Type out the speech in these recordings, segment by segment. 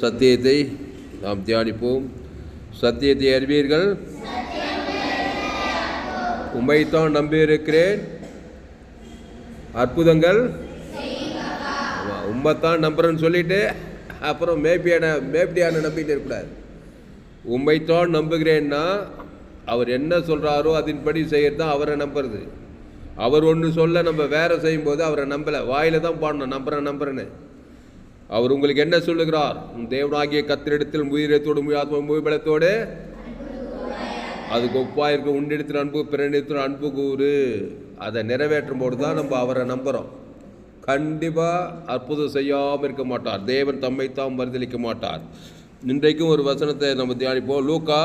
சத்தியத்தை நாம் தியானிப்போம். சத்தியத்தை அறிவீர்கள், உம்மைத்தான் நம்பியிருக்கிறேன், அற்புதங்கள் உம்மைத்தான் நம்புறேன்னு சொல்லிட்டு அப்புறம் மேப்பிடியான நம்பிட்டு இருக்கக்கூடாது. உம்மைத்தான் நம்புகிறேன்னா அவர் என்ன சொல்கிறாரோ அதன்படி செய்கிறது தான் அவரை நம்புறது. அவர் ஒன்று சொல்ல நம்ம வேறு செய்யும்போது அவரை நம்பலை, வாயில் தான் பாடணும் நம்புறேன்னு. அவர் உங்களுக்கு என்ன சொல்லுகிறார்? தேவனாகிய கர்த்தரிடத்தில் முயற்சியோடு முயபலத்தோடு அதுக்கு ஒப்பாயிருக்க உன்னிடத்தில் அன்பு பிறனிடத்தில் அன்பு கூறு. அதை நிறைவேற்றும் போது தான் நம்ம அவரை நம்புகிறோம். கண்டிப்பாக அற்புதம் செய்யாமல் இருக்க மாட்டார். தேவன் தம்மைத்தான் மறுதளிக்க மாட்டார். இன்றைக்கும் ஒரு வசனத்தை நம்ம தியானிப்போம். லூக்கா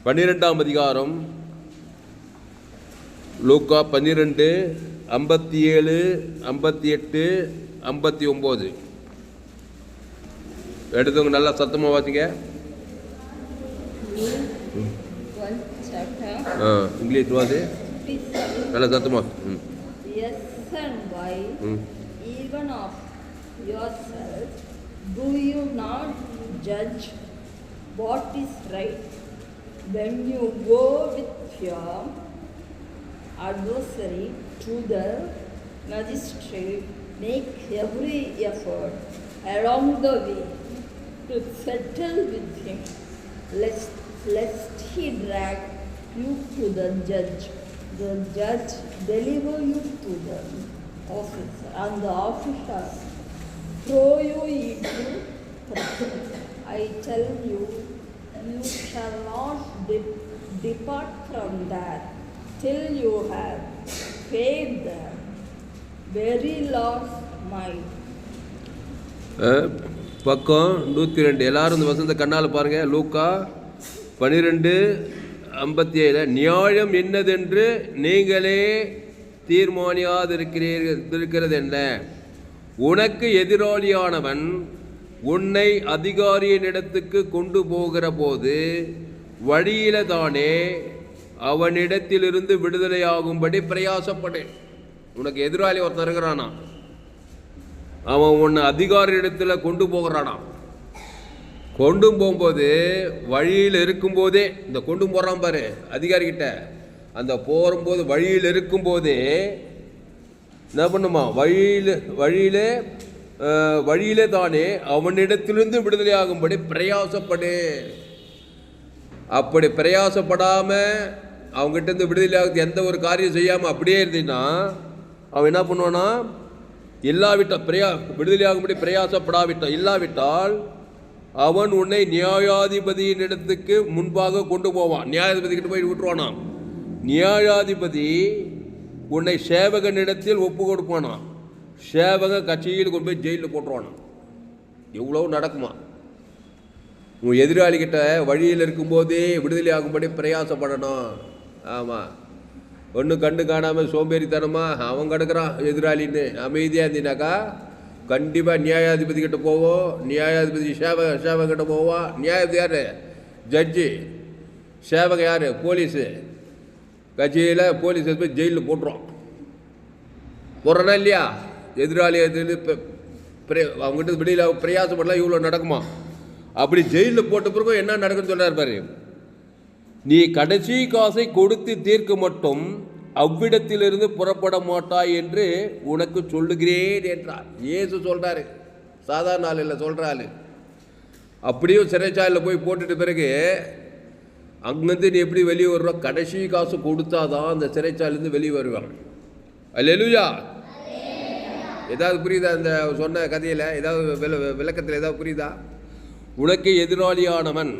12ஆம் அதிகாரம், லூக்கா 12, 57, 58, 59 எடுத்தவங்க நல்லா சத்தமாக வாசிங்க. இங்கிலீஷ் வாசி நல்லா சத்தமாக. Even of yourself, do you not judge what is right when you go with your adversary to the magistrate? Make every effort along the way to settle with him, lest he drag you to the judge deliver you to the officer, and the officer throw you into prison. I tell you, you shall not depart from that till you have paid the very last mile. பக்கம் 102. எல்லாரும் இந்த வசந்த கண்ணால் பாருங்க. லூக்கா 12:57. நியாயம் என்னதென்று நீங்களே தீர்மானியாதிருக்கிறது என்ன? உனக்கு எதிராளியானவன் உன்னை அதிகாரியின் இடத்துக்கு கொண்டு போகிற போது வழியில தானே அவனிடத்திலிருந்து விடுதலையாகும்படி பிரயாசப்படு. உனக்கு எதிராளி ஒருத்தன் இருக்கிறானா, அவன் உன்னை அதிகாரி இடத்துல கொண்டு போகிறானா. கொண்டு போகும்போது வழியில் இருக்கும்போதே, இந்த கொண்டு போகிறான் பாரு அதிகாரிக்கிட்ட, அந்த போகும்போது வழியில் இருக்கும்போதே என்ன பண்ணுமா? வழியிலே தானே அவனிடத்திலிருந்து விடுதலையாகும்படி பிரயாசப்படு. அப்படி பிரயாசப்படாமல் அவங்ககிட்ட இருந்து விடுதலையாகிறது எந்த ஒரு காரியம் செய்யாமல் அப்படியே இருந்தீங்கன்னா அவன் என்ன பண்ணுவானா? விடுதலையாகும்படி இல்லாவிட்டால் அவன் உன்னை நியாயாதிபதியின் இடத்துக்கு முன்பாக கொண்டு போவான். நியாயாதிபதி கிட்ட போய் விட்டுருவானாம். நியாயாதிபதி உன்னை சேவகனிடத்தில் ஒப்பு கொடுப்பானா. சேவக கட்சியில் கொண்டு போய் ஜெயிலில் போட்டுருவானா. எவ்வளோ நடக்குமா? உன் எதிராளிகிட்ட வழியில் இருக்கும்போதே விடுதலை ஆகும்படி பிரயாசப்படணும். ஆமாம், ஒன்றும் கண்டு காணாமல் சோம்பேறித்தனமாக அவன் கிடக்கிறான் எதிராளின்னு அமைதியாக இருந்தினாக்கா கண்டிப்பாக நியாயாதிபதி கிட்ட போவோம். நியாயாதிபதி சேவகிட்ட போவான். நியாயாதிபதி யார்? ஜட்ஜி. சேவகம் யார்? போலீஸு. கட்சியில் போலீஸ் போய் ஜெயிலில் போட்டுருவான். போடுறனா இல்லையா? எதிராளி அவங்ககிட்ட விடுதலை பிரயாசப்படலாம். இவ்வளோ நடக்குமா? அப்படி ஜெயிலில் போட்ட பிறகு என்ன நடக்குன்னு சொல்கிறார் பாரு. நீ கடைசி காசை கொடுத்து தீர்க்க மட்டும் அவ்விடத்திலிருந்து புறப்பட மாட்டாய் என்று உனக்கு சொல்லுகிறேன் என்றார். இயேசு சொல்கிறாரு, சாதாரண ஆள் இல்லை, சொல்கிறாள். அப்படியும் சிறைச்சாலையில் போய் போட்டுட்டு பிறகு அங்கேருந்து நீ எப்படி வெளியே வருவா? கடைசி காசு கொடுத்தாதான் அந்த சிறைச்சாலையிலேருந்து வெளியே வருவாங்க. அல்லேலூயா. ஏதாவது புரியுதா? இந்த சொன்ன கதையில் ஏதாவது விளக்கத்தில் ஏதாவது புரியுதா? உனக்கு எதிராளியானவன்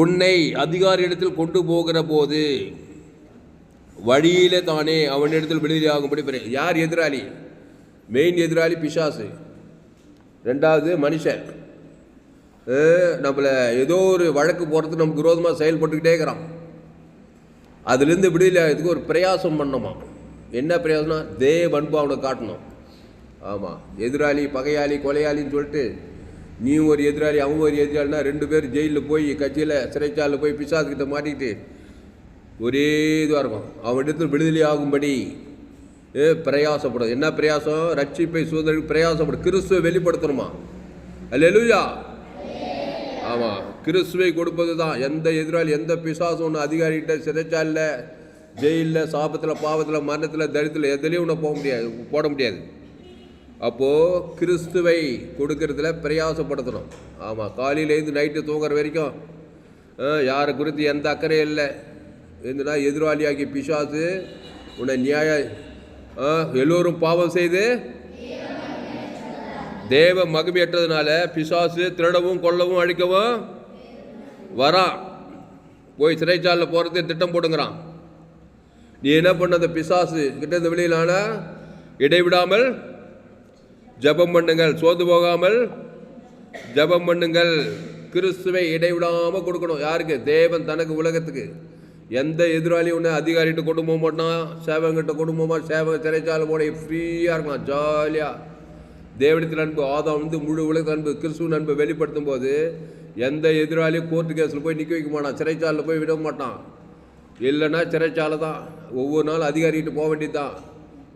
உன்னை அதிகாரி இடத்தில் கொண்டு போகிற போது வழியிலே தானே அவனிடத்தில் விடுதலையாகும்படி. யார் எதிராளி? மெயின் எதிராளி பிசாசு. ரெண்டாவது மனுஷன். நம்மளை ஏதோ ஒரு வழக்கு போகிறதுக்கு நமக்கு விரோதமாக செயல்பட்டுக்கிட்டே இருக்கிறான். அதுலேருந்து விடுதலை ஆகிறதுக்கு ஒரு பிரயாசம் பண்ணணுமா. என்ன பிரயாசம்னா தேவ அன்பு அவனை காட்டணும். ஆமாம், எதிராளி பகையாளி கொலையாளின்னு சொல்லிட்டு நீ ஒரு எதிராளி அவங்க ஒரு எதிராளினா 2 பேர் ஜெயிலில் போய் கட்சியில் சிறைச்சாலையில் போய் பிசாசுக்கிட்ட மாட்டிக்கிட்டு ஒரே இதுவாக இருக்கும். அவனிடத்தில் விடுதலை ஆகும்படி பிரயாசப்படும். என்ன பிரயாசம்? ரட்சிப்பை சுதந்திரம் பிரயாசப்படும். கிறிஸ்துவை வெளிப்படுத்தணுமா? அல்லேலூயா. ஆமாம், கிறிஸ்துவை கொடுப்பது தான். எந்த எதிராளி, எந்த பிசாசும் ஒன்று அதிகாரிகிட்ட, சிறைச்சாலில், ஜெயிலில், சாபத்தில், பாவத்தில், மரணத்தில், தரித்தில் எதுலேயும் ஒன்று போட முடியாது. அப்போது கிறிஸ்துவை கொடுக்கறதுல பிரயாசப்படுத்தணும். ஆமாம், காலையிலேருந்து நைட்டு தூங்குற வரைக்கும் யாரை குறித்து எந்த அக்கறையும் இல்லை. எதுனா எதிராளியாகி பிசாசு உன்னை எல்லோரும் பாவம் செய்து தேவ மகிமையற்றதுனால பிசாசு திருடவும் கொல்லவும் அழிக்கவும் வரான். போய் சிறைச்சாலில் போகிறது திட்டம் போடுங்கிறான். நீ என்ன பண்ண? அந்த பிசாசு கிட்ட வெளியிலான இடைவிடாமல் ஜபம் பண்ணுங்கள், சோர்ந்து போகாமல் ஜபம் பண்ணுங்கள். கிறிஸ்துவை இடைவிடாமல் கொடுக்கணும். யாருக்கு? தேவன் தனக்கு, உலகத்துக்கு. எந்த எதிராளியும் ஒன்று அதிகாரிகிட்ட கொண்டு போக மாட்டான், சேவங்கிட்ட கொண்டு போக மாட்டான். சேவங்க சிறைச்சாலை போட ஃப்ரீயாக இருக்கலாம், ஜாலியாக. தேவனத்தில் அன்பு, ஆதாம் முழு உலக அன்பு, கிறிஸ்துவின் அன்பை வெளிப்படுத்தும் போது எந்த எதிராளியும் கோர்ட்டு கேஸில் போய் நிற்க வைக்க மாட்டான், சிறைச்சாலில் போய் விட மாட்டான். இல்லைன்னா சிறைச்சாலை தான். ஒவ்வொரு நாள் அதிகாரிகிட்ட போக வேண்டியது தான்.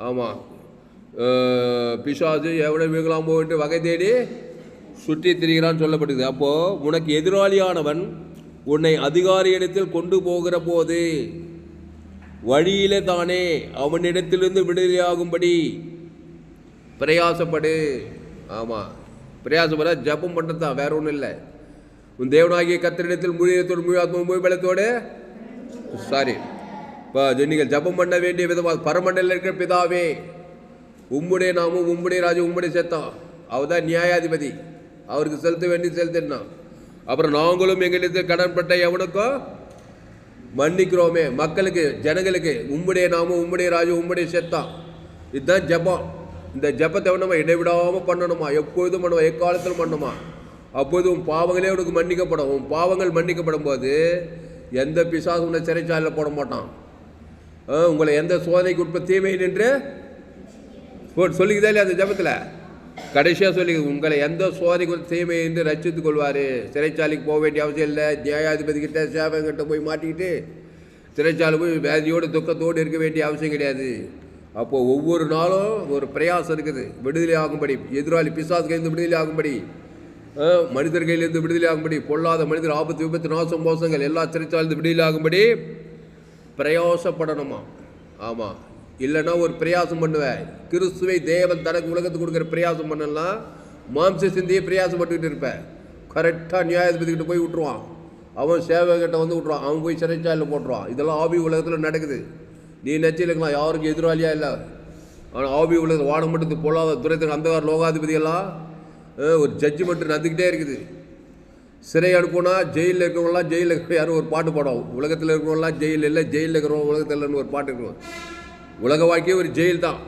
ஆமாம், பிசாசு எவ்வளோ வீங்கலாம் போட்டு வகை தேடி சுற்றி திரிகிறான்னு சொல்லப்படுது. அப்போது உனக்கு எதிராளியானவன் உன்னை அதிகாரியிடத்தில் கொண்டு போகிற போது வழியிலே தானே அவனிடத்திலிருந்து விடுதலையாகும்படி பிரயாசப்படு. ஆமாம், பிரயாசப்பட ஜபம் பண்ணுறது தான், வேற ஒன்றும் இல்லை. உன் தேவனாகிய கர்த்தரிடத்தில் முழுவதோடு முழு ஆத்மா முழு பலத்தோடு இப்போ நீங்கள் ஜபம் பண்ண வேண்டிய விதமாக பரமண்டலில் இருக்கிற பிதாவே, உம்முடைய நாமும் உம்முடைய ராஜ்யம் உம்முடைய சத்தம். அவர் தான் நியாயாதிபதி, அவருக்கு செலுத்த வேண்டிய செலுத்தினா. அப்புறம் நாங்களும் எங்களுக்கு கடன்பட்ட எவனுக்கும் மன்னிக்கிறோமே. மக்களுக்கு, ஜனங்களுக்கு உம்முடைய நாமும் உம்முடைய ராஜ்யம் உம்முடைய சத்தம். இதுதான் ஜபம். இந்த ஜபத்தை நம்ம இடைவிடாமல் பண்ணணுமா? எப்பொழுதும் பண்ணுமா, எக்காலத்திலும் பண்ணுமா. அப்போது உன் பாவங்களே உனக்கு மன்னிக்கப்படும். உன் பாவங்கள் மன்னிக்கப்படும் போது எந்த பிசாசு உன்னை சிறைச்சாலையில் போட மாட்டான். உங்களை எந்த சோதனைக்கு உட்பட தீமை நின்று சொல்லிக்குதா இல்லையா? அந்த ஜபத்தில் கடைசியாக சொல்லி உங்களை எந்த சோதனைக்கு தீமை என்று ரட்சித்துக் கொள்வார். சிறைச்சாலைக்கு போக வேண்டிய அவசியம் இல்லை. நியாயாதிபதி கிட்ட, சேவங்கிட்ட போய் மாட்டிக்கிட்டு சிறைச்சாலை போய் வேதியோடு துக்கத்தோடு இருக்க வேண்டிய அவசியம் கிடையாது. அப்போது ஒவ்வொரு நாளும் ஒரு பிரயாசம் இருக்குது. விடுதலை ஆகும்படி, எதிராளி பிசாசு கையிலிருந்து விடுதலை ஆகும்படி, மனிதர் கையிலிருந்து விடுதலை ஆகும்படி, பொல்லாத மனிதர், ஆபத்து, விபத்து, நாசம், மோசங்கள் எல்லா சிறைச்சாலிருந்து விடுதலை ஆகும்படி பிரயாசப்படணுமா? ஆமாம், இல்லைன்னா ஒரு பிரயாசம் பண்ணுவேன். கிறிஸ்துவை தேவன் தனக்கு உலகத்துக்கு கொடுக்குற பிரயாசம் பண்ணலாம். மாம்ச சிந்தியை பிரயாசம் பண்ணிக்கிட்டு இருப்பேன். கரெக்டாக நியாயாதிபதிக்கிட்ட போய் விட்டுருவான். அவன் சேவகிட்ட விட்டுருவான். அவன் போய் சிறைச்சாலையில் போட்டுருவான். இதெல்லாம் ஆவி உலகத்தில் நடக்குது. நீ நெச்சிருக்கலாம், யாருக்கும் எதிராளியாக இல்லை. ஆனால் ஆவி உலகத்தில் வாட மட்டும் பொல்லாத துறைத்துக்கு அந்தகார லோகாதிபதியெல்லாம் ஒரு ஜட்ஜ்மெண்ட் நடந்துக்கிட்டே இருக்குது. சிறை அனுப்புனா ஜெயிலில் இருக்கிறவங்களாம் ஜெயிலில் யாரும் ஒரு பாட்டு பாடும். உலகத்தில் இருக்கிறவங்களாம் ஜெயில் இல்லை, ஜெயிலில் இருக்கிறவங்க உலகத்தில் இல்லைன்னு ஒரு பாட்டு இருக்கிறோம். உலக வாழ்க்கையே ஒரு ஜெயில் தான்.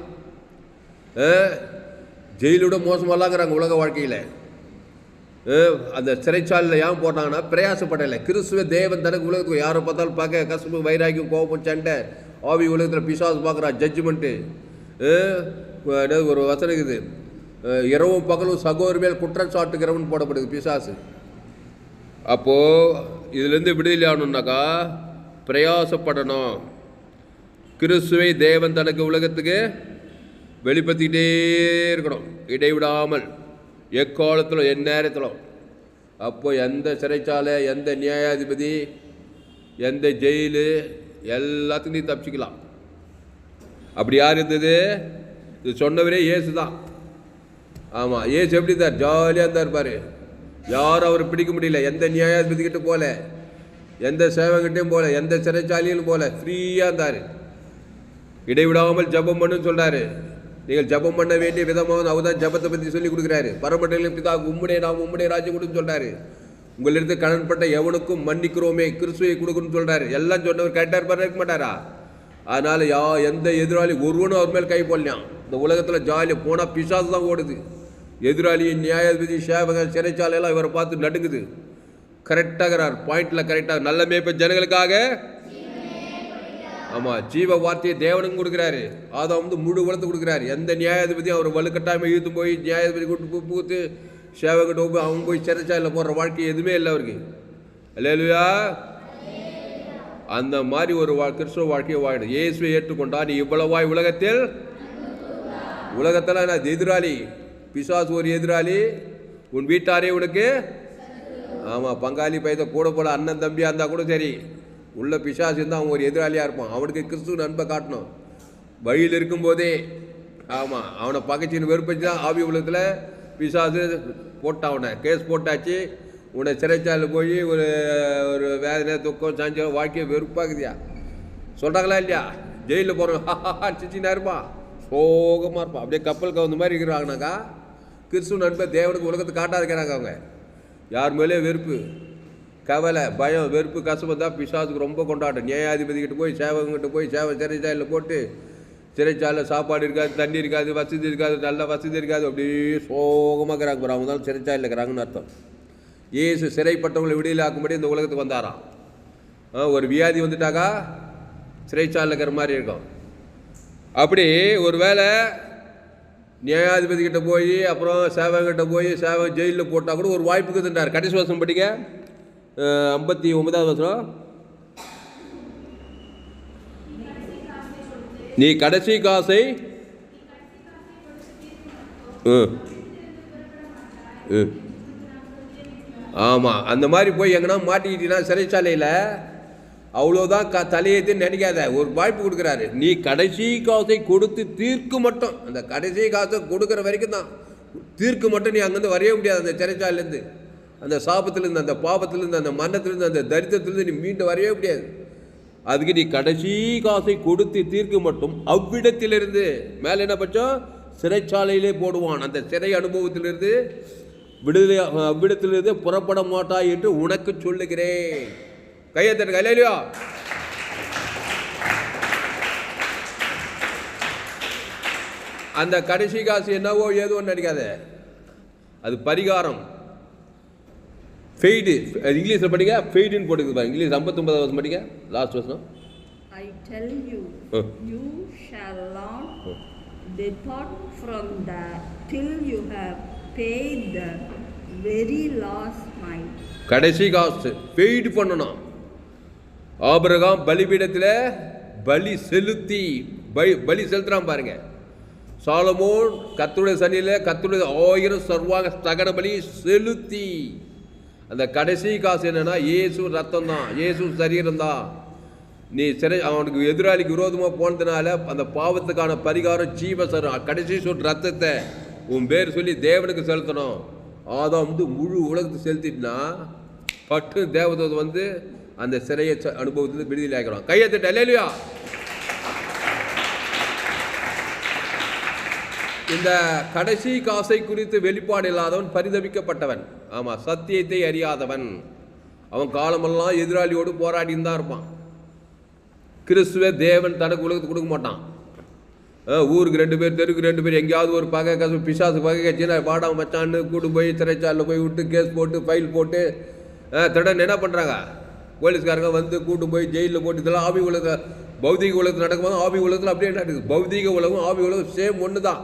ஜெயிலோட மோசமாகலாங்கிறாங்க உலக வாழ்க்கையில். அந்த சிறைச்சாலையில் ஏன் போட்டாங்கன்னா பிரயாசப்படலை. கிறிஸ்துவ தேவன் தனக்கு உலகத்துக்கு யாரை பார்த்தாலும் பார்க்க கஷ்டமும் வைராக்கியம் கோபம் சண்டை ஆவி உலகத்தில் பிசாசு பார்க்குறான். ஜட்ஜ்மெண்ட்டு ஒரு வசனம் இருக்குது, இரவும் பகலும் சகோதர மேல் குற்றம் சாட்டுகிறவன் போடப்படுது பிசாசு. அப்போது இதுலேருந்து விடுதலை ஆகணுன்னாக்கா பிரயாசப்படணும். கிறிஸ்துவை தேவன் தனக்கு உலகத்துக்கு வெளிப்படுத்திக்கிட்டே இருக்கணும், இடைவிடாமல், எக்காலத்திலும், எந்நேரத்திலும். அப்போது எந்த சிறைச்சாலை, எந்த நியாயாதிபதி, எந்த ஜெயிலு எல்லாத்துக்கும் நீ தப்பிச்சிக்கலாம். அப்படி யார் இருந்தது? இது சொன்னவரே இயேசு தான். ஆமாம், இயேசு எப்படி இருந்தார்? ஜாலியாக இருந்தார் இருப்பார். யாரும் அவர் பிடிக்க முடியல. எந்த நியாயாதிபதிக்கிட்ட போல, எந்த சேவங்கிட்டையும் போல, எந்த சிறைச்சாலையிலும் போல ஃப்ரீயாக இருந்தார். இடைவிடாமல் ஜபம் பண்ணுன்னு சொல்கிறாரு. நீங்கள் ஜபம் பண்ண வேண்டிய விதமாக அவர் தான் ஜபத்தை பற்றி சொல்லி கொடுக்குறாரு. பரமண்டலில் பிதா உம்முடைய நாம் உம்முடைய ராஜ்யம் கொடுன்னு சொல்கிறாரு. உங்களிடத்து கடன்பட்ட எவனுக்கும் மன்னிக்கிறோமே, கிறிஸ்துவை கொடுக்குன்னு சொல்கிறாரு. எல்லாம் சொன்னவர் கரெக்டாக இருப்பார், இருக்க மாட்டாரா? அதனால் எந்த எதிராளி ஒருவனும் அவர் மேல் கை போடலாம். இந்த உலகத்தில் ஜாலியாக போனால் பிசாசு தான் ஓடுது. எதிராளி, நியாயாதிபதி, சேவகர், சிறைச்சாலையெல்லாம் இவரை பார்த்து நடுங்குது. கரெக்டாகிறார், பாயிண்டில் கரெக்டாக. நல்ல மேய்ப்ப ஜனங்களுக்காக, ஆமாம், ஜீவ வார்த்தையை தேவனுக்கும் கொடுக்குறாரு. அதை முழு உலகத்தை கொடுக்குறாரு. எந்த நியாயாதிபதியும் அவர் வலுக்கட்டாமல் இழுத்து போய் நியாயாதிபதி கூட்டு பூத்து சேவகிட்ட போய் அவங்க போய் சிறைச்சாலையில் போடுற வாழ்க்கை எதுவுமே இல்லை அவருக்கு. அல்லேலூயா. அந்த மாதிரி ஒரு கிறிஸ்துவ வாழ்க்கையை வாழிடும். இயேசுவை ஏற்றுக்கொண்டா நீ இவ்வளவாய் உலகத்தில் உலகத்தில் நான் எதிராளி, பிசாசு ஒரு எதிராளி, உன் வீட்டாரே உனக்கு ஆமாம் பங்காளி பயத்தை கூட போல அண்ணன் தம்பியாக இருந்தால் கூட சரி, உள்ள பிசாசு இருந்தால் அவன் ஒரு எதிராளியாக இருப்பான். அவனுக்கு கிறிஸ்துவ அன்பை காட்டணும் வழியில் இருக்கும்போதே. ஆமாம், அவனை பகைச்சின்னு வெறுப்பச்சு தான் ஆவி உலகத்தில் பிசாசு போட்டான். அவனை கேஸ் போட்டாச்சு, உன்னை சிறைச்சாலையில் போய் ஒரு ஒரு வேதனை துக்கம் சாஞ்சம் வாழ்க்கையை வெறுப்பாக்குதியா சொல்கிறாங்களா இல்லையா? ஜெயிலில் போகிறோம் சிச்சின்னா இருப்பான், சோகமாக இருப்பான், அப்படியே கப்பல் கவுந்த மாதிரி இருக்கிறாங்கனாக்கா கிறிஸ்துவ நண்பை தேவனுக்கு உலகத்தை காட்டாதுக்கிறாங்க. அவங்க யார் மேலே வெறுப்பு, கவலை, பயம், வெறுப்பு, கசப்பு தான் பிசாசுக்கு ரொம்ப கொண்டாட்டம். நியாயாதிபதிக்கிட்ட போய் சேவகங்கிட்ட போய் சிறைச்சாலையில் போட்டு சிறைச்சாலையில் சாப்பாடு இருக்காது, தண்ணி இருக்காது, வசதி இருக்காது, நல்ல வசதி இருக்காது, அப்படியே சோகமாக இருக்கிறாங்க. அவங்க தான் சிறைச்சாலையில் இருக்கிறாங்கன்னு அர்த்தம். இயேசு சிறைப்பட்டவங்களை விடுதலை ஆக்கும்படி இந்த உலகத்துக்கு வந்தாராம். ஒரு வியாதி வந்துட்டாக்கா சிறைச்சாலையில் இருக்கிற மாதிரி இருக்கும். அப்படி ஒரு வேளை நியாயாதிபதிக்கிட்ட போய் அப்புறம் சேவகிட்ட போய் சேவகன் ஜெயிலில் போட்டால் கூட ஒரு வாய்ப்புக்கு தந்தார். கடைசி வருஷம் படிக்க 59வது வருஷம், நீ கடைசி காசை ஆமாம் அந்த மாதிரி போய் எங்கன்னா மாட்டிக்கிட்டீங்கன்னா சிறைச்சாலையில் அவ்வளோதான் தலையேற்றின்னு நினைக்காத. ஒரு வாய்ப்பு கொடுக்குறாரு, நீ கடைசி காசை கொடுத்து தீர்க்கு மட்டும், அந்த கடைசி காசை கொடுக்குற வரைக்கும் தான் தீர்க்கு மட்டும் நீ அங்கேருந்து வரைய முடியாது. அந்த சிறைச்சாலையிலேருந்து, அந்த சாபத்திலேருந்து, அந்த பாபத்திலேருந்து, அந்த மரணத்திலேருந்து, அந்த தரித்திரத்திலேருந்து நீ மீண்டு வரையவே முடியாது. அதுக்கு நீ கடைசி காசை கொடுத்து தீர்க்கு மட்டும் அவ்விடத்திலிருந்து மேலே என்ன பட்சம் சிறைச்சாலையிலே போடுவான். அந்த சிறை அனுபவத்திலிருந்து விடுதலை அவ்விடத்திலிருந்து புறப்பட மாட்டாய் என்று உனக்கு சொல்லுகிறேன். கையை தட்டு கையிலையோ. அந்த கடைசி காசு என்னவோ ஏதோ நினைக்காத, அது பரிகாரம். ஃபெய்டு இங்கிலீஷில் படிக்க ஃபெய்டுன்னு போட்டுக்குது. இங்கிலீஷ் 59வது வருஷம் படிக்க லாஸ்ட் வருஷம். I tell you, you shall not depart from that till you have paid the very last mite. கடைசி காசு பெய்டு பண்ணணும். ஆபிரகாம் பலிபீடத்தில் பலி செலுத்தி பலி செலுத்துறான் பாருங்க. சாலமோன் கர்த்தருடைய சன்னிதியில் கர்த்தருடைய 1000 சர்வாங்க தகன பலி செலுத்தி. அந்த கடைசி காசு என்னன்னா இயேசு ரத்தம் தான், இயேசு சரீரம் தான். நீ அவனுக்கு எதிராளிக்கு விரோதமாக போனதுனால அந்த பாவத்துக்கான பரிகாரம் ஜீவசரம் கடைசி சொல் ரத்தத்தை உன் பேர் சொல்லி தேவனுக்கு செலுத்தணும். ஆதாம் வந்து முழு உலகத்துக்கு செலுத்திட்டுனா பட்டு தேவதூதன் வந்து அந்த சிறையை அனுபவத்தில் விடுதலை ஆகிறோம். கையை தட்டு அல்லேலூயா. இந்த கடைசி காசை குறித்து வெளிப்பாடு இல்லாதவன் பரிதபிக்கப்பட்டவன். ஆமாம், சத்தியத்தை அறியாதவன். அவன் காலமெல்லாம் எதிராளியோடு போராடின்னு தான் இருப்பான். கிறிஸ்துவ தேவன் தனக்கு உலகத்துக்கு கொடுக்க மாட்டான். ஊருக்கு 2 பேர், தெருக்கு 2 பேர், எங்கேயாவது ஒரு பகை கசு பிசாசு பகை கட்சினா பாடாம மச்சான்னு கூட்டு போய் சிறைச்சாலில் போய் விட்டு கேஸ் போட்டு ஃபைல் போட்டு திடன்னு என்ன பண்ணுறாங்க போலீஸ்காரங்க வந்து கூட்டு போய் ஜெயிலில் போட்டு. இதெல்லாம் ஆவி உலக பௌதிக உலகத்தில் நடக்கும்போது ஆவி உலகத்தில் அப்படியே நடக்குது. பௌதிக உலகம் ஆவி உலகம் சேம் ஒன்று தான்.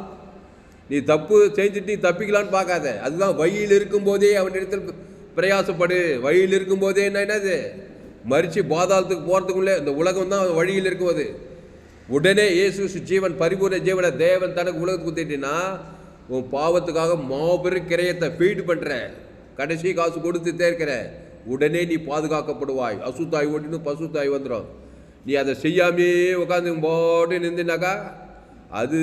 நீ தப்பு செஞ்சுட்டு நீ தப்பிக்கலான்னு பார்க்காத. அதுதான் வழியில் இருக்கும்போதே அவனிடத்தில் பிரயாசப்படு. வழியில் இருக்கும்போதே என்னது மறித்து பாதாளத்துக்கு போகிறதுக்குள்ளே இந்த உலகம் தான் வழியில் இருக்கும்போது உடனே இயேசு ஜீவன் பரிபூர்ண ஜீவனை தேவன் தனக்கு உலகத்துக்கு ஊற்றிட்டின்னா உன் பாவத்துக்காக மாபெரும் கிரயத்தை ஃபீடு பண்ணுற, கடைசி காசு கொடுத்து தேர்க்கிற, உடனே நீ பாதுகாக்கப்படுவாய். அசுத்தாய் ஓட்டின்னு பசுத்தாய் வந்துடும். நீ அதை செய்யாமே உட்காந்து போட்டு நின்றுனாக்கா அது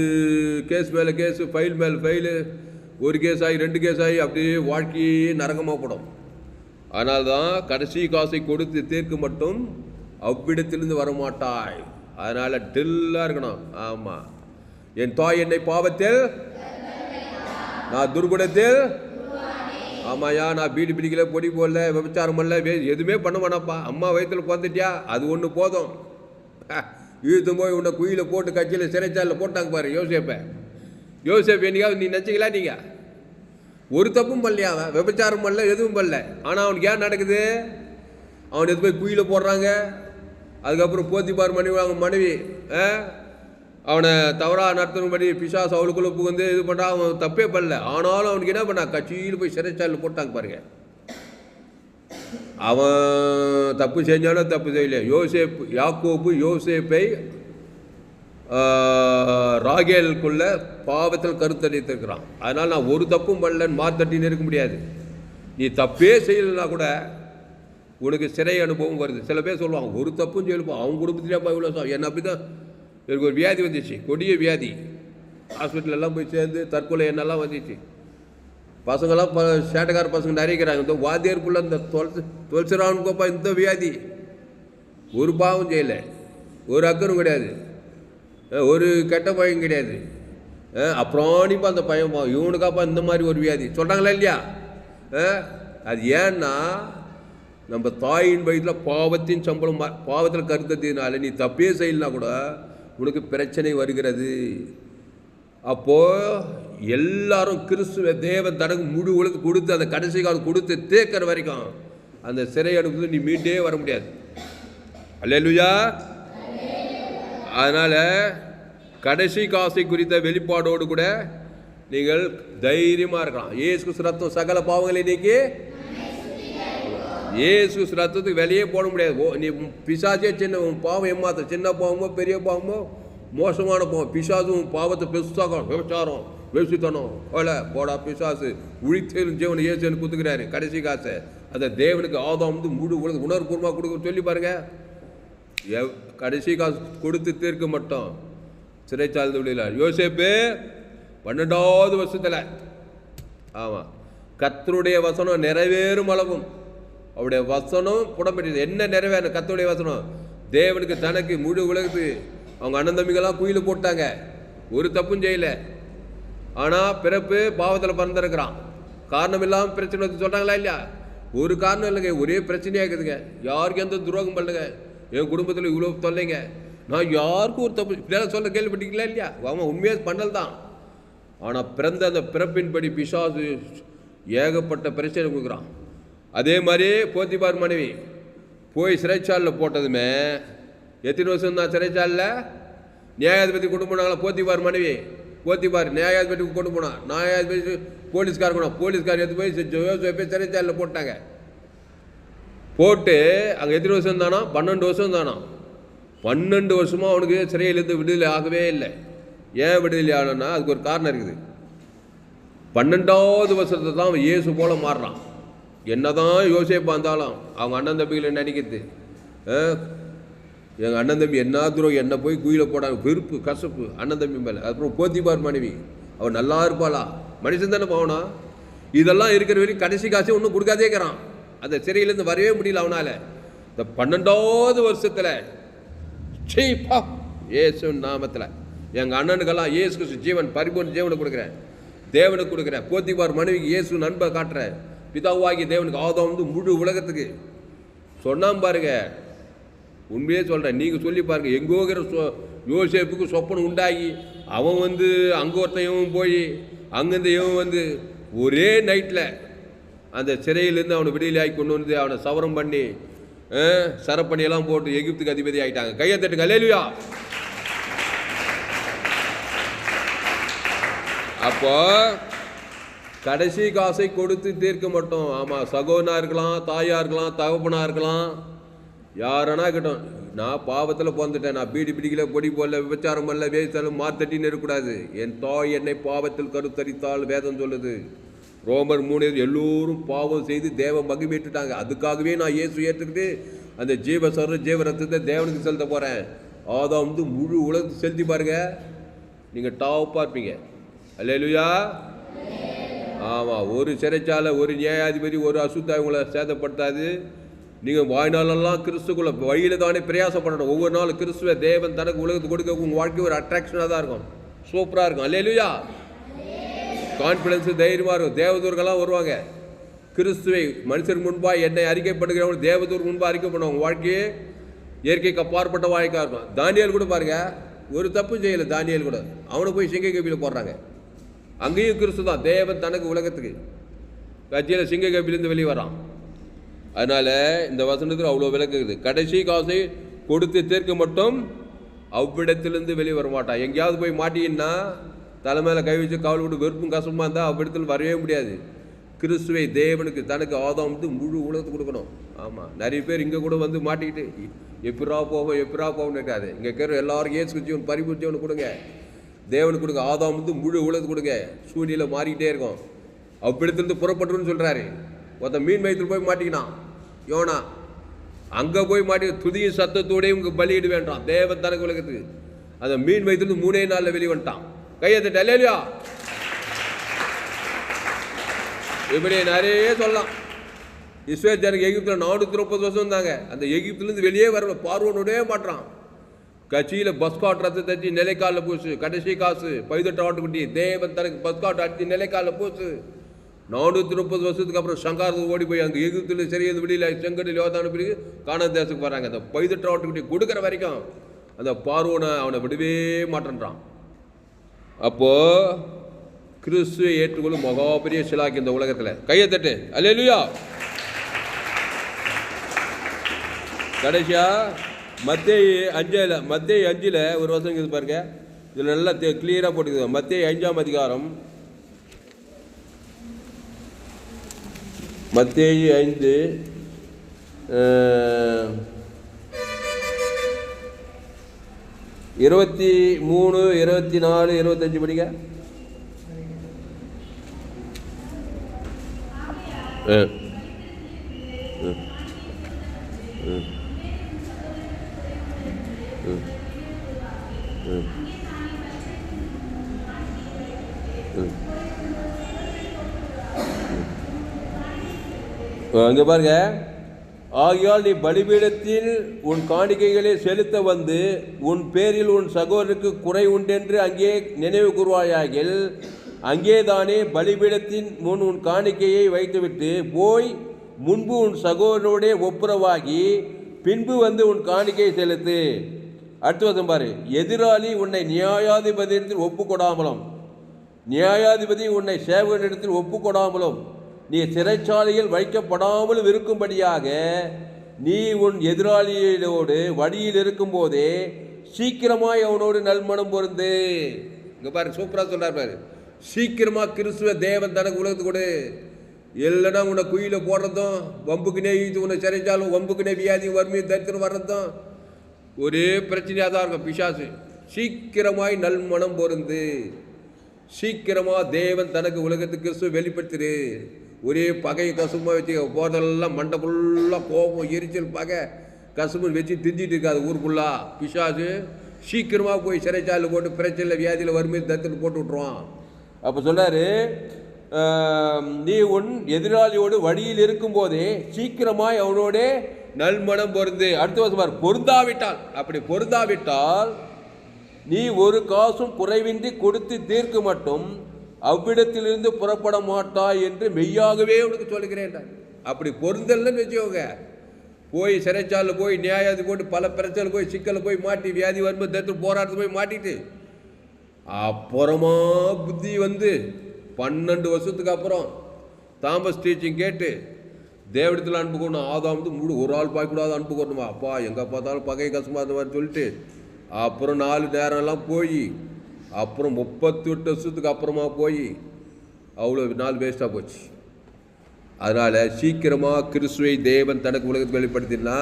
கேஸ் மேலே கேஸு, ஃபைல் மேலே ஃபைலு, ஒரு கேஸ் ஆகி 2 கேஸ் ஆகி அப்படியே வாழ்க்கையே நரகமாக போடும். அதனால்தான் கடைசி காசை கொடுத்து தீர்க்கு மட்டும் அவ்விடத்திலிருந்து வரமாட்டாய். அதனால் டெல்லாக இருக்கணும். ஆமாம், என் தாய் என்னை பாவத்தில், நான் துர்குணத்தில், ஆமாயா நான் பீடி பிடிக்கல, பொடி போடல, விபச்சாரம் பண்ணல, எதுவுமே பண்ண வேணாப்பா. அம்மா வயிற்றில் பிறந்துட்டியா அது ஒன்று போதும். இழுத்து போய் உன்னை குயில போட்டு கட்சியில் சிறைச்சாலில் போட்டாங்க பாரு யோசேப்பை. யோசேப் என்னைக்காவது நீ நினச்சிக்கலாம்? நீங்கள் ஒரு தப்பும் பண்ணலையா? அவன் விபச்சாரம் பண்ணல, எதுவும் பண்ணல. ஆனால் அவனுக்கு ஏன் நடக்குது? அவன் எது போய் குயில போடுறாங்க. அதுக்கப்புறம் போத்திபார் மனைவி அவனை தவறாக நடத்தணும்படி பிசாசு அவளுக்குள்ளே புகுந்து இது பண்ணுறான். அவன் தப்பே பண்ணல. ஆனாலும் அவனுக்கு என்ன பண்ணா? கட்சியில் போய் சிறைச்சாலில் போட்டாங்க பாருங்க. அவன் தப்பு செஞ்சாலும் தப்பு செய்யல. யாக்கோபு யோசேப்பை ராகேலுக்குள்ள பாவத்தில் கருத்தரித்திருக்கிறான். அதனால் நான் ஒரு தப்பும் பண்ணலன்னு மாத்தட்டின்னு இருக்க முடியாது. நீ தப்பே செய்யலைன்னா கூட உனக்கு சிறை அனுபவம் வருது. சில பேர் சொல்லுவாங்க ஒரு தப்பும் செய்யலப்பா, அவங்க குடும்பத்திலேப்பா இவ்வளோ என்ன. அப்படி தான் எனக்கு ஒரு வியாதி வந்துச்சு, கொடிய வியாதி. ஹாஸ்பிட்டலெல்லாம் போய் சேர்ந்து தற்கொலை என்னெல்லாம் வந்துச்சு. பசங்களாம் சேட்டைக்கார பசங்க நிறைக்கிறாங்க. இந்த வாத்தியாருக்குள்ள இந்த தொலைச்சிரானுக்கோப்பா இந்த வியாதி. ஒரு பாவம் செய்யலை, ஒரு அக்கறும் கிடையாது, ஒரு கெட்ட பையன் கிடையாது. அப்புறம்ப்பா அந்த பையன் இவனுக்காப்பா இந்த மாதிரி ஒரு வியாதி சொல்கிறாங்களா இல்லையா? அது ஏன்னா நம்ம தாயின் வயிற்றில் பாவத்தின் சம்பளம் பாவத்தில் கருத்தத்தினால நீ தப்பே செய்யலனா கூட உனக்கு பிரச்சனை வருகிறது. அப்போது எல்லாரும் கிறிஸ்துவ தேவன் தனக்கு முழு உலக கொடுத்து அந்த கடைசி காலம் கொடுத்து தேக்கிற வரைக்கும் அந்த சிறை அனுப்புது நீ மீண்டே வர முடியாது. அல்லேலூயா. அதனால் கடைசி காசை குறித்த வெளிப்பாடோடு கூட நீங்கள் தைரியமாக இருக்கலாம். இயேசு ரத்தம் சகல பாவங்களை நீக்கி, இயேசு ரத்தத்துக்கு வெளியே போட முடியாது. நீ பிசாசே சின்ன உன் பாவம் ஏமாத்த, சின்ன பாவமோ பெரிய பாவமோ மோசமான பாவம். பிசாசும் பாவத்தை பெருசாகும். விபச்சாரம், வெசுத்தனம், கொலை, போடா பிசாசு உழித்தேலும் ஜீவன் இயேசுன்னு குத்துக்கிறாரு கடைசி காசை. அதை தேவனுக்கு ஆதாம் வந்து முழு உலக உணர்வுபூர்வமாக கொடுக்க சொல்லி பாருங்க. கடைசி காசு கொடுத்து தீர்க்க மாட்டோம். சிறைச்சாலை விளையாடு யோசேப்பு 12வது வருஷத்தில், ஆமாம், கர்த்தருடைய வசனம் நிறைவேறும் அளவும் அவருடைய வசனம் புடம்பெற்றது. என்ன நிறைவேறும் கர்த்தருடைய வசனம்? தேவனுக்கு தனக்கு முழு உலகத்துக்கு அவங்க அண்ணன் தம்பிகளாம் குயில போட்டாங்க, ஒரு தப்பும் செய்யலை. ஆனால் பிறப்பு பாவத்தில் பிறந்திருக்கிறான். காரணம் இல்லாமல் பிரச்சனை வந்து சொல்கிறாங்களா இல்லையா? ஒரு காரணம் இல்லைங்க, ஒரே பிரச்சனையாக இருக்குதுங்க. யாருக்கு எந்த துரோகம் பண்ணுங்க, என் குடும்பத்தில் இவ்வளோ தொல்லைங்க, நான் யாருக்கும் ஒரு தப்பு இப்படியெல்லாம் சொல்ல கேள்விப்பட்டீங்களா இல்லையா? அவன் உண்மையாக பண்ணல் தான். ஆனால் பிறந்த அந்த பிறப்பின்படி பிசாசு ஏகப்பட்ட பிரச்சனை கொடுக்குறான். அதே மாதிரி போத்திபார் மனைவி போய் சிறைச்சாலில் போட்டதுமே எத்தனை வருஷம் தான் சிறைச்சாலில் நியாயாதிபதி கொண்டு போனாங்களா? போத்திபார் மனைவி போத்திபார் நியாயாதிபதிக்கு கொண்டு போனான். நியாயாதிபதி போலீஸ்கார் கொண்டா, போலீஸ்கார் எடுத்து போய் சிறைச்சாலில் போட்டாங்க. போட்டு அங்கே எத்தனை வருஷம் தானா? 12 வருஷம் தானா. 12 வருஷமாக அவனுக்கு சிறையிலேருந்து விடுதலை ஆகவே இல்லை. ஏன் விடுதலை ஆகணும்னா அதுக்கு ஒரு காரணம் இருக்குது. 12வது வருஷத்தை தான் அவன் இயேசு போல மாறுறான். என்னதான் யோசேப்பா இருந்தாலும் அவங்க அண்ணன் தம்பிகளை நினைக்கிறது, எங்கள் அண்ணன் தம்பி என்ன தூரம் என்னை போய் குயில போடாங்க, வெறுப்பு கசப்பு அண்ணன் தம்பி மேலே. அப்புறம் போத்திபார் மனைவி அவன் நல்லா இருப்பாளா? மனுஷன் தானே போனா. இதெல்லாம் இருக்கிற வரைக்கும் கடைசி காசு ஒன்றும் கொடுக்காதே இருக்கிறான். அந்த சிறையிலேருந்து வரவே முடியல அவனால். இந்த 12வது வருஷத்தில் சீப்பா இயேசு நாமத்தில் எங்கள் அண்ணனுக்கெல்லாம் இயேசு கிறிஸ்து ஜீவன் பரிபூர்ண ஜீவனை கொடுக்குறேன், தேவனுக்கு கொடுக்குறேன். போத்திபார் மனைவிக்கு இயேசு நண்பை காட்டுறேன். பிதாவாகி தேவனுக்கு ஆதாம் வந்து முழு உலகத்துக்கு சொன்னாம் பாருங்க. உண்மையே சொல்கிறேன், நீங்கள் சொல்லி பாருங்கள். எங்கோகிற யோசேப்புக்கு சொப்பனம் உண்டாகி அவன் வந்து அங்கே ஒருத்தன் இவன் போய் அங்கேருந்து இவன் வந்து ஒரே நைட்டில் அந்த சிறையிலேருந்து அவனை விடுதலையாகி கொண்டு வந்து அவனை சவரம் பண்ணி சரப்பணியெல்லாம் போட்டு எகிப்துக்கு அதிபதி ஆகிட்டாங்க. கையை தட்டுங்க அல்லேலூயா. அப்போ கடைசி காசை கொடுத்து தீர்க்க மாட்டோம். ஆமாம், சகோதரனாக இருக்கலாம், தாயாக இருக்கலாம், தகப்பனாக இருக்கலாம், யாரனா இருக்கட்டும். நான் பாவத்தில் பிறந்துட்டேன், நான் பீடி பிடிக்கல, பொடி போடல, விபச்சாரம் பண்ணல, வேஸ்டாலும் மாத்தட்டின்னு இருக்கக்கூடாது. என் தாய் என்னை பாவத்தில் கருத்தரித்தால் வேதம் சொல்லுது. ரோமர் 3 எல்லோரும் பாவம் செய்து தேவ மகிமைட்டுட்டாங்க. அதுக்காகவே நான் இயேசு ஏற்றுக்கிட்டு அந்த ஜீவ ரத்தத்தை தேவனுக்கு செலுத்த போகிறேன். ஆதாம் வந்து முழு உலகத்துக்கு செலுத்தி பாருங்க, நீங்கள் டாப்பாக இருப்பீங்க. அல்லேலூயா. ஆமாம், ஒரு சிறைச்சாலை, ஒரு நியாயாதிபதி, ஒரு அசுத்தாய் உங்களை சேதப்படுத்தாது. நீங்கள் வாழ்நாளெல்லாம் கிறிஸ்துக்குள்ள வழியில் தானே பிரயாசப்படணும். ஒவ்வொரு நாளும் கிறிஸ்துவ தேவன் தனக்கு உலகத்துக்கு கொடுக்க உங்கள் வாழ்க்கை ஒரு அட்ராக்ஷனாக தான் இருக்கும், சூப்பராக இருக்கும். அல்லேலூயா. கான்ஃபிடன்ஸு தைரியமாக இருக்கும். தேவதூர்கள்லாம் வருவாங்க. கிறிஸ்துவை மனுஷர் முன்பாக என்னை அறிக்கைப்படுகிறவங்க தேவதூர் முன்பாக அறிக்கை பண்ணுவாங்க. வாழ்க்கையே இயற்கைக்கு அப்பாற்பட்ட வாழ்க்கையாக இருக்கும். தானியேல் கூட பாருங்கள், ஒரு தப்பு செய்யலை. தானியேல் கூட அவனை போய் சிங்க கபியில் போடுறாங்க. அங்கேயும் கிறிஸ்து தான் தேவன் தனக்கு உலகத்துக்கு கட்சியில் சிங்க கபிலேருந்து வெளியே வரான். அதனால் இந்த வசனத்துக்கு அவ்வளோ விளக்குது. கடைசி காசை கொடுத்து தீர்க்க மட்டும் அவ்விடத்திலிருந்து வெளியே வர மாட்டான். எங்கேயாவது போய் மாட்டின்னா தலை மேலே கை வச்சு கவலை விட்டு வெறுப்பும் கஷ்டமாக இருந்தால் அவ்விடத்தில் வரவே முடியாது. கிறிஸ்துவை தேவனுக்கு தனக்கு ஆதாம் வந்து முழு உலகத்துக்கு கொடுக்கணும். ஆமாம், நிறைய பேர் இங்கே கூட வந்து மாட்டிக்கிட்டு எப்படா போவோம்னு இருக்காது. இங்கே இருக்கிற எல்லாரும் இயேசு ஜீவன் பரிபூர்ண ஜீவன் கொடுங்க, தேவனுக்கு கொடுங்க. ஆதாம் வந்து முழு உலகத்து கொடுங்க. சூழ்நிலை மாறிக்கிட்டே இருக்கும். அவ்விடத்துலேருந்து புறப்பட்டுன்னு சொல்கிறாரு. ஒருத்தன் மீன் வயிற்றுல போய் மாட்டிக்கினான் யோனா. அங்கே போய் மாட்டி துதியின் சத்தத்தோடய உங்க பலியிட வேண்டாம் தேவன் தனக்கு உலகத்துக்கு. அந்த மீன் வயிற்றுலேருந்து 3 நாளில் வெளியே வந்துட்டான். கையை தட்ட இல்லையா? இப்படி நிறைய சொல்லலாம். இஸ்ரேல் ஜனங்க எகிப்தில் 430 வருஷம் இருந்தாங்க. அந்த எகிப்துலேருந்து வெளியே வரல. பார்வோனோடே மாட்டுறான். கட்சியில் பஸ்காட் ரத்து தச்சு நிலைக்காலில் பூசு, கடைசி காசு 18 ஆட்டுக்குட்டி தேவன் தனக்கு பஸ்காட் அடிச்சு நிலைக்காலில் பூசு. 430 வருஷத்துக்கு அப்புறம் சங்காரத்துக்கு ஓடி போய் அங்கே எகிப்தில் சரியாது வெளியில் செங்கடில் யோதான பிறகு கானான் தேசத்துக்கு வராங்க. அந்த 18 ஆட்டுக்குட்டி கொடுக்குற வரைக்கும் அந்த பார்வோனை அவனை விடவே மாட்டேன்றான். அப்போது கிறிஸ்துவை ஏற்றுக்கொள்ளும் மகாபெரிய சிலாக்கி இந்த உலகத்தில். கையை தட்டு அல்லேலூயா. கடைசியா மத்தேயு 5 ஒரு வசனம் இருக்குது பாருங்க. இதில் நல்லா கிளியராக போட்டுக்குது. மத்தேயு 5ஆம் அதிகாரம், மத்தேயு 5 23, 24, 25 படிங்க. அங்கே பாருங்க. ஆகையால் நீ பலிபீடத்தில் உன் காணிக்கைகளை செலுத்த வந்து உன் பேரில் உன் சகோதரருக்கு குறை உண்டென்று அங்கே நினைவு கூறுவாயாகில் அங்கேதானே பலிபீடத்தின் முன் உன் காணிக்கையை வைத்துவிட்டு போய் முன்பு உன் சகோதரனுடைய ஒப்புரவாகி பின்பு வந்து உன் காணிக்கையை செலுத்து. அடுத்த வருஷம் பாரு. எதிராளி உன்னை நியாயாதிபதியிடத்தில் ஒப்புக்கொடாமலும் நியாயாதிபதி உன்னை சேவகனிடத்தில் ஒப்புக்கொடாமலும் நீ சிறைச்சாலையில் வைக்கப்படாமலும் இருக்கும்படியாக நீ உன் எதிராளியோடு வழியில் இருக்கும்போதே சீக்கிரமாய் அவனோடு நல்மனம் பொருந்து. இங்கே பாரு, சூப்பராக சொல்றார் பாரு. சீக்கிரமாக கிறிஸ்துவ தேவன் தனக்கு உலகத்து கொடு. இல்லைன்னா உன்னை குயில போடுறதும், வம்புக்குனே உன்னை சிறைச்சாலும், வம்புக்குனே வியாதி வறுமையும் தரித்திரம் வர்றதும் ஒரே பிரச்சனையாக தான் இருக்கும். பிசாசு சீக்கிரமாய் நல்மனம் பொருந்து. சீக்கிரமாக தேவன் தனக்கு உலகத்துக்கு கிறிஸ்துவ வெளிப்படுத்திடு. ஒரே பகை கசுமாக வச்சு போதெல்லாம் மண்டை ஃபுல்லாக கோபம் எரிச்சல் பகை கசுமுன்னு வச்சு திஞ்சிட்டு இருக்காது ஊருக்குள்ளா. பிசாசு சீக்கிரமாக போய் சிறைச்சாலையில் போட்டு பிரச்சனையில் வியாதியில் வறுமை தத்துன்னு போட்டு விட்ருவான். அப்போ சொல்கிறாரு, நீ உன் எதிராளியோடு வழியில் இருக்கும்போதே சீக்கிரமாய் அவனோட நல்மனம் பொருந்து. அடுத்த வருஷம் பொருந்தாவிட்டால், அப்படி பொருந்தாவிட்டால் நீ ஒரு காசும் குறைவின்றி கொடுத்து தீர்க்க மட்டும் அவ்விடத்திலிருந்து புறப்பட மாட்டாய் என்று மெய்யாகவே உனக்கு சொல்லுகிறேன். அப்படி பொருந்தல்னு வச்சுக்கோங்க, போய் சிறைச்சாலில் போய் நியாயாதி போட்டு பல பிரச்சனை போய் சிக்கலில் போய் மாட்டி வியாதி வரும்போது தத்து போராட்டத்தில் போய் மாட்டிட்டு அப்புறமா புத்தி வந்து 12 வருஷத்துக்கு அப்புறம் தாமஸ் டீச்சிங் கேட்டு தேவடத்தில் அனுப்புக்கணும். ஆதாம் வந்து முழு ஒரு ஆள் பார்க்கக்கூடாது அனுப்புக்கணுமா. அப்பா எங்கே பார்த்தாலும் பகை கசமாக அந்த மாதிரி சொல்லிட்டு அப்புறம் 4 நேரம்லாம் போய் அப்புறம் 38 வருஷத்துக்கு அப்புறமா போய் அவ்வளோ நாள் வேஸ்ட்டாக போச்சு. அதனால் சீக்கிரமாக கிறிஸ்துவை தேவன் தனக்கு உலகத்துக்கு வெளிப்படுத்தினா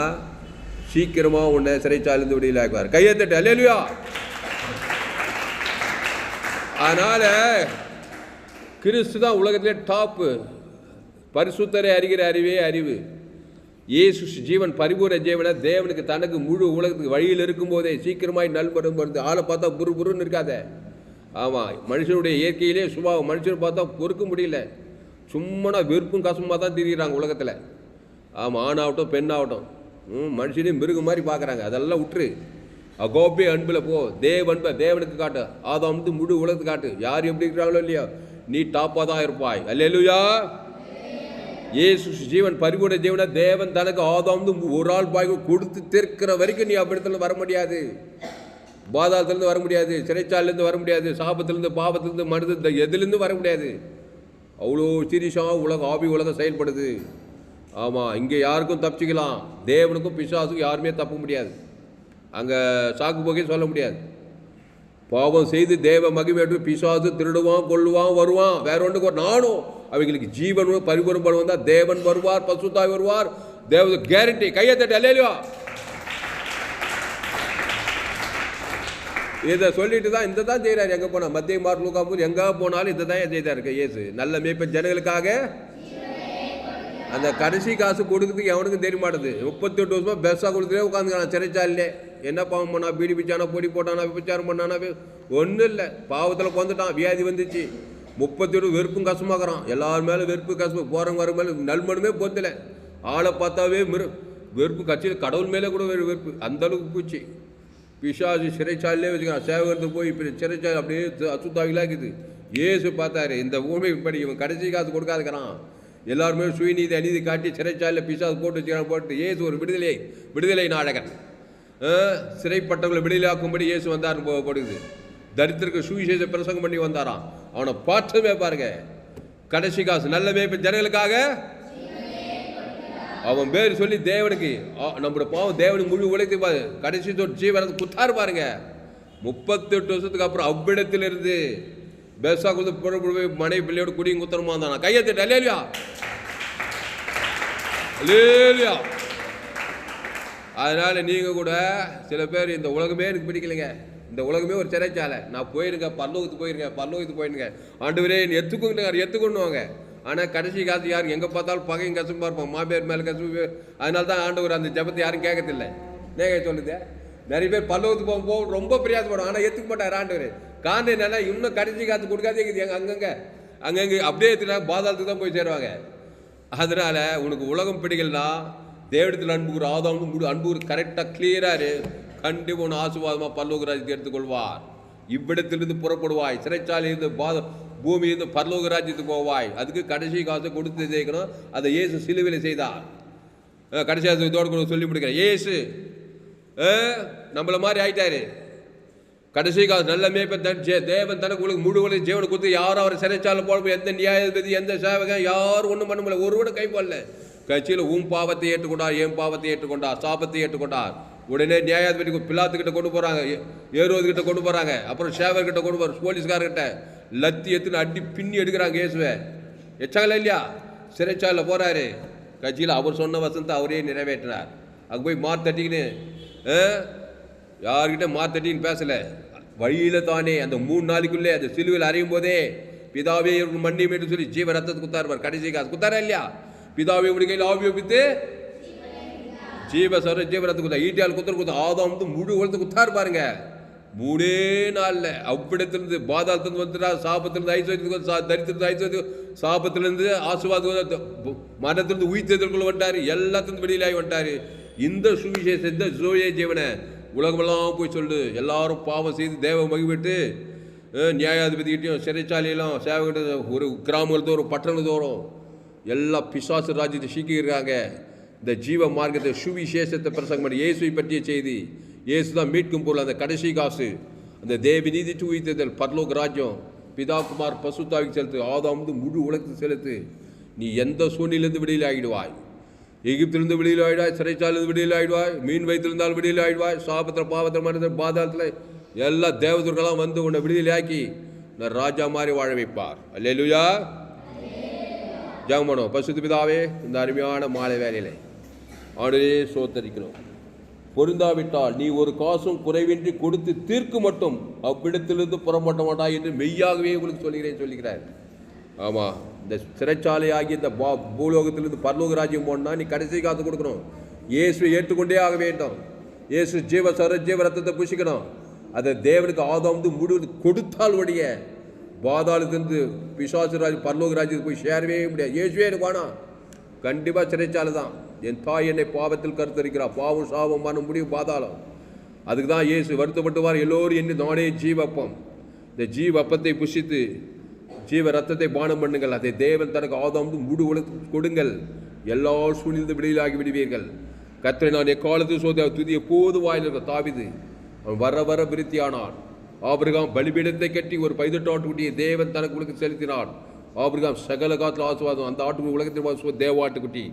சீக்கிரமாக உன்னை சிறைச்சாலிருந்து விடியல் ஆக்குவார். கையை தட்டு அல்லேலூயா. அதனால் கிறிஸ்து தான் உலகத்திலே டாப்பு. பரிசுத்தரை அறிகிற அறிவே அறிவு. இயேசு ஜீவன் பரிபூர்ண ஜீவனை தேவனுக்கு தனக்கு முழு உலகத்துக்கு வழியில் இருக்கும்போதே சீக்கிரமாய் நல்மனம் வருது. ஆளை பார்த்தா புருன்னு இருக்காத. ஆமாம், மனுஷனுடைய இயற்கையிலே சுபாவம். மனுஷனை பார்த்தா பொறுக்க முடியல. சும்மா வெறுப்பும் கசமாக தான் திரிகிறாங்க உலகத்தில். ஆமாம், ஆணாகட்டும் பெண்ணாகட்டும் மனுஷனையும் மிருகம் மாதிரி பார்க்குறாங்க. அதெல்லாம் விட்டுரு. அகோப்பே அன்பில் போ. அன்பை தேவனுக்கு காட்டு. ஆதாம் வந்து முழு உலகத்துக்கு காட்டு. யார் எப்படி இருக்கிறாங்களோ இல்லையோ நீ டாப்பாக தான் இருப்பாய். அல்லேலூயா. இயேசு ஜீவன் பரிபூர்ண ஜீவனை தேவன் தனக்கு ஆதாம் வந்து ஒரு ஆள் பாய்க்கு கொடுத்து தீர்க்கிற வரைக்கும் நீ அவ்விடத்துல வர முடியாது. பாதாளத்துலேருந்து வர முடியாது, சிறைச்சாலேருந்து வர முடியாது, சாபத்திலேருந்து பாவத்திலேருந்து மனித எதுலேருந்து வர முடியாது. அவ்வளோ சீரியஸாக ஆவி உலகம் செயல்படுது. ஆமாம், இங்கே யாருக்கும் தப்பிச்சிக்கலாம். தேவனுக்கும் பிசாசுக்கும் யாருமே தப்ப முடியாது. அங்கே சாக்கு போக்கே சொல்ல முடியாது. பாவம் செய்து தேவ மகிமையற்று பிசாசு திருடுவான், கொல்லுவான், வருவான். வேற ஒன்றுக்கு நானும் அவங்களுக்கு ஜீவன் பரிபூர்ணம் வந்தால் தேவன் வருவார், பசுத்தாய் வருவார். தேவ கேரண்டி. கையை தட்டு அல்லேலூயா. இதை சொல்லிட்டு தான் இந்த தான் செய்கிறார். எங்கே போனால் மத்திய மார்க் லூக்கா போது எங்கே போனாலும் இதை தான் செய்தார் இயேசு. நல்ல மேய்ப்பன் ஜனங்களுக்காக அந்த கடைசி காசு கொடுக்குறதுக்கு எவனுக்கும் தெரிய மாட்டேது. 38 வருஷமாக பெஸ்ஸாக கொடுத்துட்டே உட்காந்துக்கான சிறைச்சாலே. என்ன பாவம் பண்ணா, பீடி பிச்சானா, பொடி போட்டானா, விபச்சாரம் பண்ணானா, ஒன்றும் இல்லை, பாவத்தில் கொண்டுட்டான், வியாதி வந்துச்சு. 38 வெறுப்பும் கஷ்டமாக்குறான். எல்லாரும் மேலே வெறுப்பு கஷ்டம், போகிறவங்க வர மேலே நல்மனுமே பொந்தலை. ஆளை பார்த்தாவே வெறுப்பு, கட்சியில் கடவுள் மேலே கூட வெறுப்பு, அந்தளவுக்கு போச்சு. பிசாசு சிறைச்சாலே வச்சுக்கிறான். சேவகத்துக்கு போய் இப்போ சிறைச்சாலை அப்படியே அசுத்தாவிலாக்குது. இயேசு பார்த்தாரு, இந்த ஊமை படி இவன் கடைசி காசு கொடுக்காதுக்கிறான், எல்லாருமே சுயநீதி அநீதி காட்டி சிறைச்சாலையில் பிசாசு போட்டு வச்சுக்கிறான். போட்டு இயேசு ஒரு விடுதலை நாடகன். சிறைப்பட்டவங்களை விடுதலையாக்கும்படி இயேசு வந்தார்னு போடுது. தரித்திற்கு சுவிசேஷ பிரசங்கம் பண்ணி வந்தாராம். அவனை பார்த்தமே பாருங்க, கடைசி காசு நல்ல மேய்ப்பன் ஜனங்களுக்காக அவன் பேர் சொல்லி தேவனுக்கு நம்மளோட பாவம் தேவனுக்கு முழு உழைத்து கடைசி ஜீவனத்தை குத்தாரு பாருங்க. 38 வருஷத்துக்கு அப்புறம் அவ்விடத்திலிருந்து பேசா கொடுத்து புறப்படு மனைவி பிள்ளையோட குடியும் குத்தரமா இருந்தான். கையை தட்டு அல்லேலூயா, அல்லேலூயா. அதனால நீங்க கூட சில பேர் இந்த உலகமே எனக்கு பிடிக்கலைங்க, இந்த உலகமே ஒரு சிறைச்சாலை, நான் போயிருங்க பரலோகத்துக்கு போயிருங்க, ஆண்டவரே எத்துக்கொண்டுவாங்க. ஆனால் கடைசி காசு யாருக்கு எங்கே பார்த்தாலும் பகையும் கசமாக இருப்போம், மாபேர் மேலே கசப்பு. அதனால தான் ஆண்டவர் அந்த ஜபத்தை யாரும் கேட்கறதில்லை. நேக சொல்லுது, நிறைய பேர் பல்லவத்துக்கு போக ரொம்ப பிரயாசப்படும், ஆனால் எத்துக்க மாட்டார் ஆண்டவர். காரணம் என்னன்னா, இன்னும் கடைசி காசு கொடுக்காதே இருக்குது. அங்கங்கே அப்படியே எடுத்துனா பாதாளத்துக்கு தான் போய் சேருவாங்க. அதனால உனக்கு உலகம் பிடிக்கலனா தேவடத்தில் அன்புக்குற ஆதாவும் அன்பு கரெக்டாக கிளியராக கண்டிப்பாக ஒன்று ஆசீர்வாதமாக பரலோக ராஜ்யத்தை எடுத்துக்கொள்வார். இவ்விடத்திலிருந்து புறப்படுவாய், சிறைச்சாலையிலிருந்து பூமியிலிருந்து பரலோக ராஜ்யத்துக்கு போவாய். அதுக்கு கடைசி காசை கொடுத்து ஜெயிக்கணும். அதை இயேசு சிலுவையில் செய்தார். கடைசி இதோடு சொல்லி முடிக்கிறேன். இயேசு நம்மள மாதிரி ஆயிட்டாரு. கடைசி காசு நல்ல மேய்ப்பன் தேவன் தனக்கு உங்களுக்கு முழு உலக ஜீவனை கொடுத்து யாரும் அவரை சிறைச்சாலை போட, எந்த நியாயாதிபதி எந்த சேவகன் யாரும் ஒன்றும் பண்ண முடியல, ஒருவட கை போடல. கட்சியில் உன் பாவத்தை ஏற்றுக்கொண்டார், என் பாவத்தை ஏற்றுக்கொண்டார், சாபத்தை ஏற்றுக்கொண்டார். உடனே நியாயாதிபதி பிலாத்துக்கிட்ட கொண்டு போகிறாங்க, ஏரோதுகிட்ட கொண்டு போகிறாங்க, அப்புறம் சேவர்கிட்ட கொண்டு போகிற போலீஸ்காரர்கிட்ட லத்தி எத்துன்னு அடி பின்னி எடுக்கிறாங்க. இயேசுவை எச்சாங்களா இல்லையா? சிறைச்சாலையில் போகிறாரு. கட்சியில் அவர் சொன்ன வசனத்தை அவரே நிறைவேற்றினார். அங்கே போய் மார்த்தட்டின்னு யார்கிட்ட மார்த்தட்டின்னு பேசலை. வழியில் தானே அந்த 3 நாளைக்குள்ளே அந்த சிலுவையில் அறையும் போதே பிதாவே மன்னியும் என்று சொல்லி ஜீவ ரத்தத்தை குத்தாருப்பார். கடைசி காசு குத்தாரா இல்லையா? பிதாவே உடைய ஆவியோபித்து ஜீவரத்து குத்தா ஈட்டியால் குத்துற ஆதாம் வந்து முழு உலகத்தை குத்தாரு பாருங்க. 3 நாளில் அவ்விடத்திலிருந்து பாதாளத்திலிருந்து வந்துட்டா, சாபத்திலிருந்து ஐஸ்வர்யத்துக்கு, தரித்திலிருந்து ஐஸ்வர்யம், சாபத்திலிருந்து ஆசீர்வாதம், மரணத்திலிருந்து உயிர்த்தெழுதலுக்குள்ள வந்துட்டாரு, எல்லாத்திலிருந்து வெளியிலாகி வந்துட்டாரு. இந்த சுவிசேஷம், இந்த ஜோயே ஜீவனை உலகமெல்லாம் போய் சொல்லு. எல்லாரும் பாவம் செய்து தேவ மகிழ்விட்டு நியாயாதிபதிக்கிட்டையும் சிறைச்சாலையெல்லாம் சேவகிட்ட ஒரு கிராமங்கள் தோறும் பட்டணங்கள் தோறும் எல்லா பிசாசு ராஜ்யத்தை சீக்கிருக்காங்க. இந்த ஜீவ மார்க்கத்தை சுவிசேஷத்தை பிரசங்கம் பண்ணி இயேசுவை பற்றிய செய்தி. இயேசு தான் மீட்கும் பொருள். அந்த கடைசி காசு, அந்த தேவி நீதி உயிர்த்தெழுதல், பரலோக ராஜ்யம், பிதா குமார் பசுத்தாவிக்கு செலுத்து, ஆதாம் வந்து முழு உலகத்துக்கு செலுத்து. நீ எந்த சூழ்நிலிருந்து வெளியில் ஆகிடுவாய். எகிப்திலிருந்து வெளியில் ஆகிடுவாய், சிறைச்சாலிருந்து வெளியில் ஆகிடுவாய், மீன் வயிற்றிருந்தாலும் வெளியில் ஆகிடுவாய், சாபத்தில் பாவத்தில் மனிதர் பாதாளத்தில் எல்லா தேவதூர்களெல்லாம் வந்து உன்னை விடுதலையாக்கி நான் ராஜா மாதிரி வாழ வைப்பார். அல்லேலூயா. ஜெபம் பண்ணுவோம். பரிசுத்த பிதாவே, இந்த அருமையான மாலை வேலையிலே ஆண்டவரே சோத்தரிக்கிறோம். பொருந்தாவிட்டால் நீ ஒரு காசும் குறைவின்றி கொடுத்து தீர்க்கு மட்டும் அவ்விடத்திலிருந்து புறப்பட மாட்டாய் என்று மெய்யாகவே உங்களுக்கு சொல்லுகிறார். ஆமாம், இந்த சிறைச்சாலை ஆகிய இந்த பூலோகத்திலிருந்து பரலோக ராஜ்யம் போனால் நீ கடைசி காசு கொடுக்கணும். இயேசுவை ஏற்றுக்கொண்டே ஆக வேண்டும். இயேசு ஜீவ ரத்தத்தை புசிக்கணும். அதை தேவனுக்கு ஆதாம் வந்து முழு கொடுத்தால் உடைய பாதாளத்திலிருந்து பிசாசு பரலோக ராஜ்யத்துக்கு போய் சேரவே முடியாது. இயேசுவே எனக்கு வேணாம். கண்டிப்பாக சிறைச்சாலை தான். என் தாய் என்னை பாவத்தில் கருத்தரிக்கிறார், பாவம் சாபம் மனம் முடியும் பாதாளம். அதுக்கு தான் இயேசு வருத்தப்பட்டுவார். எல்லோரும் எண்ணி நானே ஜீவப்பம், இந்த ஜீவப்பத்தை புசித்து ஜீவ ரத்தத்தை பானம் பண்ணுங்கள். அதை தேவன் தனக்கு ஆதாம் முழு உலகத்துக்கு கொடுங்கள். எல்லா சூழ்நிலை விடுதலாகி விடுவீர்கள். கர்த்தரை நான் எக்காலத்தில் சோத துதிய போது வாயில் இருக்க தாவிது அவன் வர விருத்தியானான். ஆபிரகாம் பலிபீடத்தை கட்டி ஒரு 18 ஆட்டுக்குட்டியை தேவன் தனக்கு உலகத்தில் செலுத்தினான். ஆபிரகாம் சகல காலத்தில் ஆசுவாதம். அந்த ஆட்டு உலகத்தில் தேவாட்டுக்குட்டி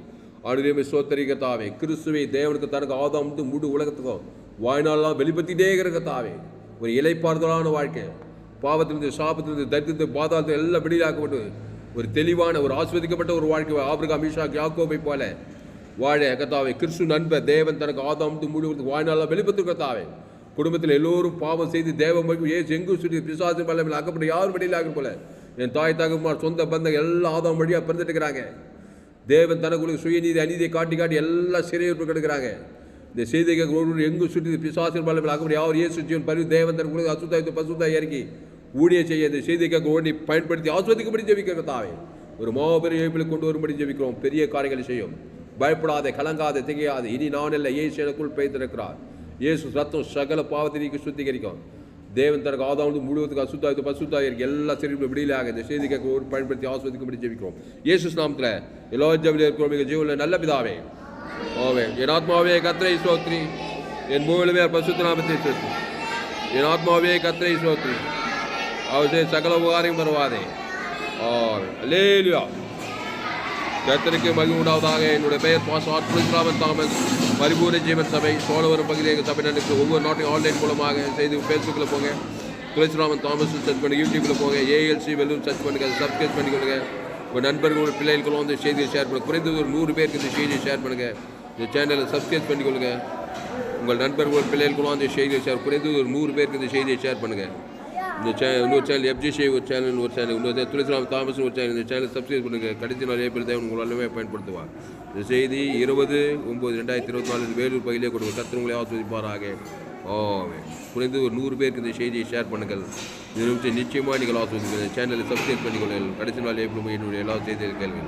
ஆடுமே சோத்தரிக்கத்தாவே. கிறிஸ்துவை தேவனுக்கு தனக்கு ஆதாம் முழு உலகத்துக்கும் வாழ்நாளெல்லாம் வெளிப்படுத்திட்டே இருக்கிறதாவே. ஒரு இலைப்பாறுதலான வாழ்க்கை, பாவத்திலிருந்து சாபத்திலிருந்து தரித்திலிருந்து பாதாளத்தை எல்லாம் வெளியாக்கப்பட்டு ஒரு தெளிவான ஒரு ஆஸ்வதிக்கப்பட்ட ஒரு வாழ்க்கை ஆபிரகாம் ஈசாக் யாக்கோபை போல வாழ கத்தாவே. கிறிஸ்து நண்பர் தேவன் தனக்கு ஆதாம் முழு வாழ்நாளெல்லாம் வெளிப்படுத்திருக்கத்தாவே. குடும்பத்தில் எல்லோரும் பாவம் செய்து தேவ மகிமை ஏசு எங்கு சுற்றி பிசாசு பல்லவில் அக்கப்பட்டு யாரும் வெளியில் ஆகும் போல என் தாய் தகப்பமார் சொந்த பந்தங்கள் எல்லாம் ஆதாம் வழியாக பிறந்துட்டு இருக்கிறாங்க. தேவன் தனக்குள்ள சுயநீதி அநீதியை காட்டி காட்டி எல்லாம் சிறையிருப்பு கெடுக்கிறாங்க. இந்த செய்திக்கு ஒரு எங்கு சுற்றி பிசாசு பல்லவில் அக்கப்படி யார் இயேசு ஜீவன் பரிவு தேவன் தனக்குள்ள அசுத்தாயத்தை பசுத்தாய் இறக்கி ஊழிய செய்ய இந்த செய்திக்காக ஓடி பயன்படுத்தி ஆஸ்வதிக்கும்படி ஜெபிக்கிற தாவே ஒரு மாபெரும் இழப்பில் கொண்டு வரும்படி ஜெபிக்கிறோம். பெரிய காரியங்களை செய்யும். பயப்படாதே, கலங்காதே, திகையாதே. இனி நான் இல்லை, இயேசு எனக்குள் பெய்திருக்கிறார். இயேசு ரத்தம் சகல பாவத்தை நீக்கி சுத்திகரிக்கும். தேவன் தனக்கு ஆதாம் முழுவதுக்கு அசுத்தாயத்து பசுத்தாய் இருக்கு எல்லா சரீரம் விடியலாக இந்த செய்திக்காக ஒரு பயன்படுத்தி ஆஸ்வதிக்கும்படி ஜெபிக்கிறோம். இயேசு நாமத்தில் எல்லா ஜெபில இருக்கிறோம். மிக ஜீவனில் நல்ல பிதாவே ஓவே. என் ஆத்மாவே கர்த்தரை ஸ்தோத்திரி, என் மூலமே பரிசுத்த நாமத்தை ஸ்தோத்திரி. என் ஆத்மாவே கர்த்தரை ஸ்தோத்திரி, அவருடைய சகல உபகாரம் பரவாதே. அல்லேலூயா. கர்த்தருக்கு மகிமை உண்டாவதாக. என்னுடைய பெயர் பாஸ்டர் துளசிராமன் தாமஸ். பரிபூர்ண ஜீவன் சபை சோழவரம் பகுதியில் எங்கள் சபை நடக்கு. ஒவ்வொரு நாட்டையும் ஆன்லைன் மூலமாக செய்து ஃபேஸ்புக்கில் போங்க, துளசிராமன் தாமஸ் சர்ச் பண்ணி, யூடியூப்பில் போங்க, ஏஎல்சி வெல்லூர் சர்ச் பண்ணுங்க, சப்ஸ்கிரைப் பண்ணிக்கொள்ளுங்க. உங்கள் நண்பர்கள் பிள்ளைகளுக்கும் வந்து செய்தியை ஷேர் பண்ணுங்கள். குறைந்தது ஒரு 100 பேருக்கு இந்த செய்தியை ஷேர் பண்ணுங்கள். இந்த சேனலை சப்ஸ்கிரைப் பண்ணிக்கொள்ளுங்க. உங்கள் நண்பர்கள் பிள்ளைகளுக்கும் அந்த செய்தியை ஷேர் குறைந்தது ஒரு 100 பேருக்கு இந்த செய்தியை ஷேர் பண்ணுங்கள். இந்த இன்னொரு சேனல் எஃப்ஜிசி ஒரு சேனல், ஒரு சேனல் இன்னொரு துளசிராமன் தாமஸ் ஒரு சேனல். இந்த சேனல் சப்ஸ்கிரைப் பண்ணுங்கள். கடைசி நாள் ஏப்ரல் தேவன் உங்கள் எல்லாமே பயன்படுத்துவார். இந்த செய்தி 20/9/2024 வேலூர் பகுதியிலே கொடுங்க. கர்த்தர் உங்களை ஆஸ்வதிப்பாராக. குறைந்து ஒரு 100 பேருக்கு இந்த செய்தியை ஷேர் பண்ணுங்கள். இது நிச்சயமாக நீங்கள் ஆஸ்வதிப்பீர்கள். இந்த சேனலை சப்ஸ்கிரைப் பண்ணிக்கொள்ளுங்கள். கடைசி நாள் ஏப்ரல் என்னுடைய எல்லா செய்திகள் கேள்வி.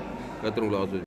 கர்த்தர் உங்களை ஆஸ்வதி.